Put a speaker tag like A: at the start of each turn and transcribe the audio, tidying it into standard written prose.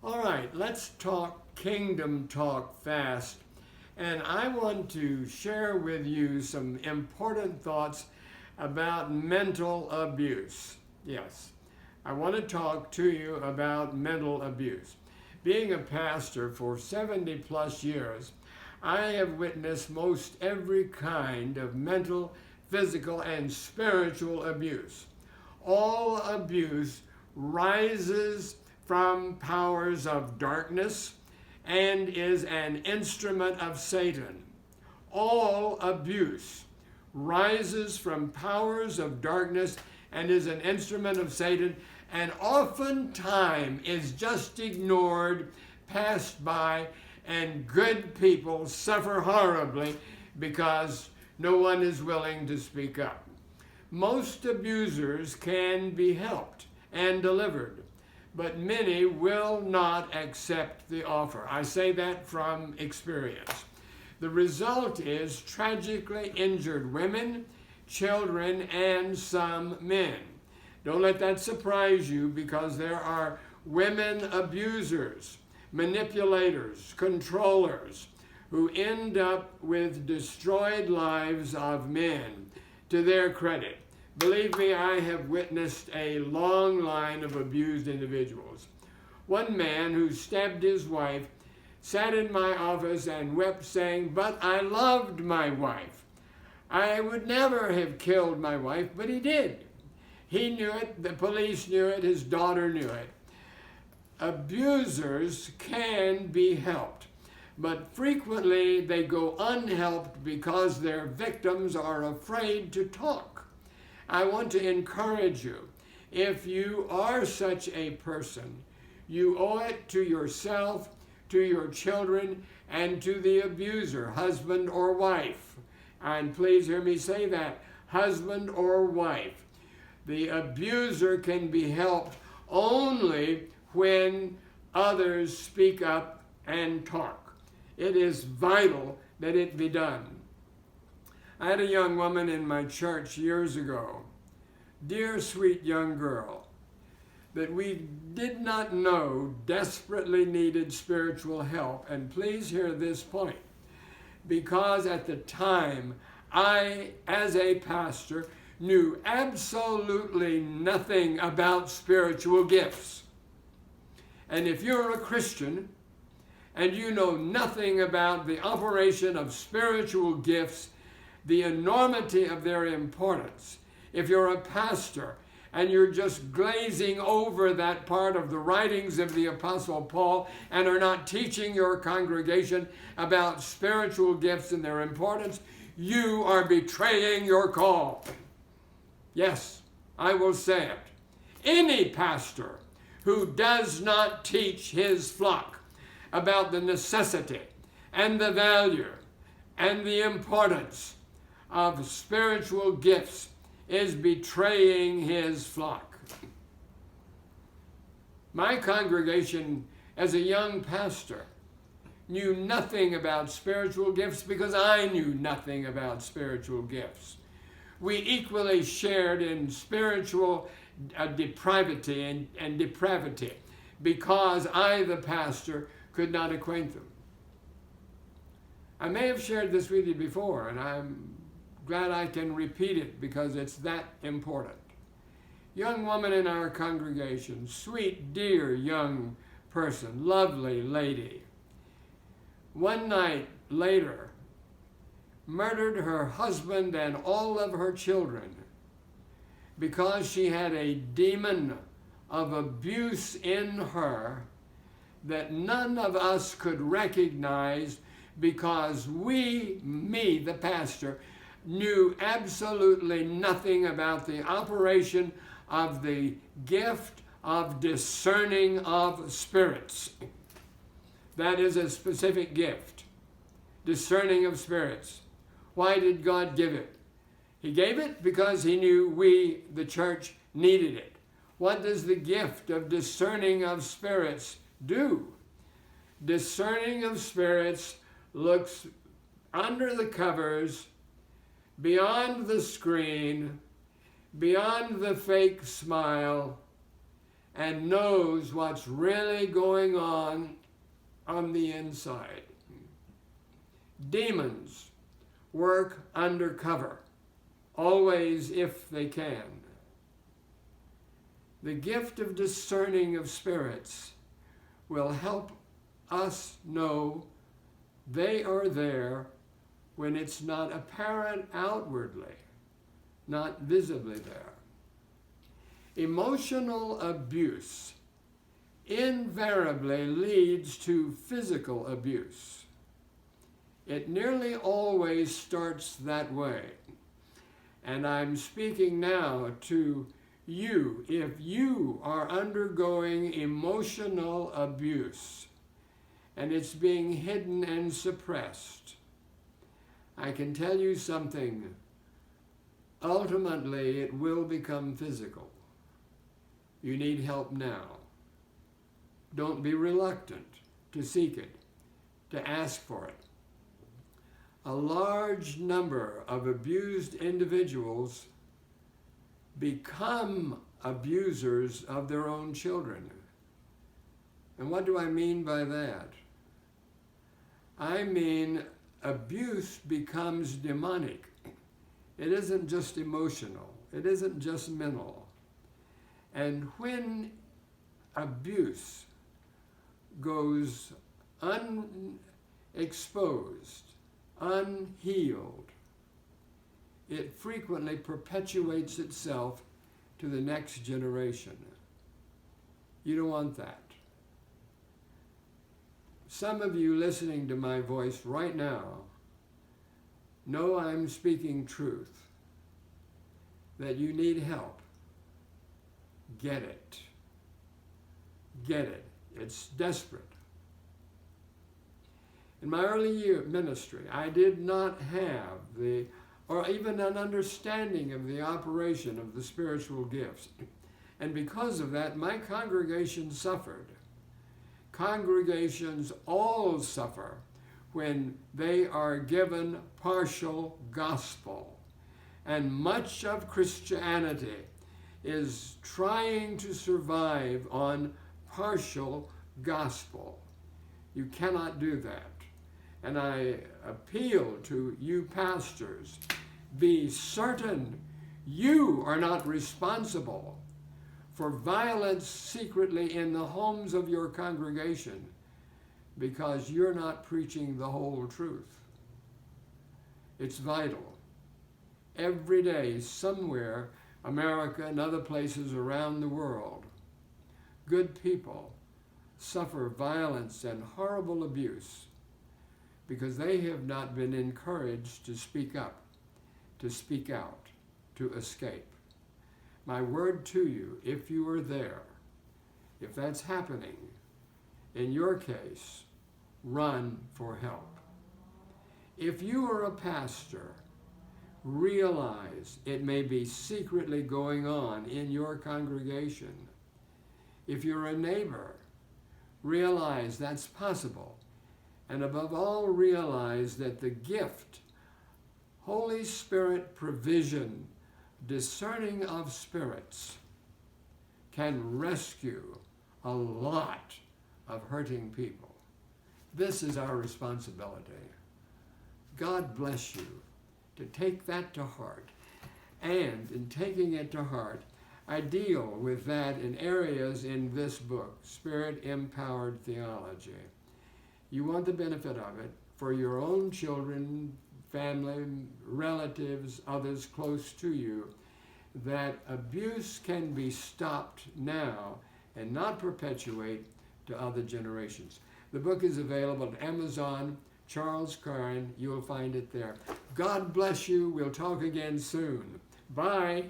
A: All right, let's talk kingdom talk fast. And I want to share with you some important thoughts about mental abuse. Yes, I want to talk to you about mental abuse. Being a pastor for 70 plus years, I have witnessed most every kind of mental, physical, and spiritual abuse. All abuse rises from powers of darkness and is an instrument of Satan. All abuse rises from powers of darkness and is an instrument of Satan, and oftentimes is just ignored, passed by, and good people suffer horribly because no one is willing to speak up. Most abusers can be helped and delivered, but many will not accept the offer. I say that from experience. The result is tragically injured women, children, and some men. Don't let that surprise you, because there are women abusers, manipulators, controllers, who end up with destroyed lives of men to their credit. Believe me, I have witnessed a long line of abused individuals. One man who stabbed his wife sat in my office and wept, saying, "But I loved my wife. I would never have killed my wife," but he did. He knew it, the police knew it, his daughter knew it. Abusers can be helped, but frequently they go unhelped because their victims are afraid to talk. I want to encourage you, if you are such a person, you owe it to yourself, to your children, and to the abuser, husband or wife. And please hear me say that, husband or wife. The abuser can be helped only when others speak up and talk. It is vital that it be done. I had a young woman in my church years ago, dear sweet young girl, that we did not know desperately needed spiritual help. And please hear this point, because at the time I, as a pastor, knew absolutely nothing about spiritual gifts. And if you're a Christian and you know nothing about the operation of spiritual gifts, the enormity of their importance, if you're a pastor and you're just glazing over that part of the writings of the Apostle Paul and are not teaching your congregation about spiritual gifts and their importance, you are betraying your call. Yes, I will say it. Any pastor who does not teach his flock about the necessity and the value and the importance of spiritual gifts is betraying his flock. My congregation, as a young pastor, knew nothing about spiritual gifts because I knew nothing about spiritual gifts. We equally shared in spiritual depravity and depravity because I, the pastor, could not acquaint them. I may have shared this with you before, and I'm glad I can repeat it because it's that important. Young woman in our congregation, sweet, dear young person, lovely lady. One night later, murdered her husband and all of her children because she had a demon of abuse in her that none of us could recognize, because me, the pastor, knew absolutely nothing about the operation of the gift of discerning of spirits. That is a specific gift, discerning of spirits. Why did God give it? He gave it because he knew we, the church, needed it. What does the gift of discerning of spirits do? Discerning of spirits looks under the covers, beyond the screen, beyond the fake smile, and knows what's really going on the inside. Demons work undercover, always if they can. The gift of discerning of spirits will help us know they are there when it's not apparent outwardly, not visibly there. Emotional abuse invariably leads to physical abuse. It nearly always starts that way. And I'm speaking now to you. If you are undergoing emotional abuse and it's being hidden and suppressed, I can tell you something. Ultimately, it will become physical. You need help now. Don't be reluctant to seek it, to ask for it. A large number of abused individuals become abusers of their own children. And what do I mean by that? I mean, abuse becomes demonic. It isn't just emotional. It isn't just mental. And when abuse goes unexposed, unhealed, it frequently perpetuates itself to the next generation. You don't want that. Some of you listening to my voice right now know I'm speaking truth, that you need help. Get it. Get it. It's desperate. In my early year ministry, I did not have or even an understanding of the operation of the spiritual gifts. And because of that, my congregation suffered. Congregations all suffer when they are given partial gospel. And much of Christianity is trying to survive on partial gospel. You cannot do that. And I appeal to you pastors, be certain you are not responsible for violence secretly in the homes of your congregation because you're not preaching the whole truth. It's vital. Every day, somewhere, America and other places around the world, good people suffer violence and horrible abuse because they have not been encouraged to speak up, to speak out, to escape. My word to you, if you are there, if that's happening, in your case, run for help. If you are a pastor, realize it may be secretly going on in your congregation. If you're a neighbor, realize that's possible. And above all, realize that the gift, Holy Spirit provision, discerning of spirits, can rescue a lot of hurting people. This is our responsibility. God bless you to take that to heart. And in taking it to heart, I deal with that in areas in this book, Spirit-Empowered Theology. You want the benefit of it for your own children, family, relatives, others close to you, that abuse can be stopped now and not perpetuate to other generations. The book is available at Amazon, Charles Curran. You'll find it there. God bless you. We'll talk again soon. Bye.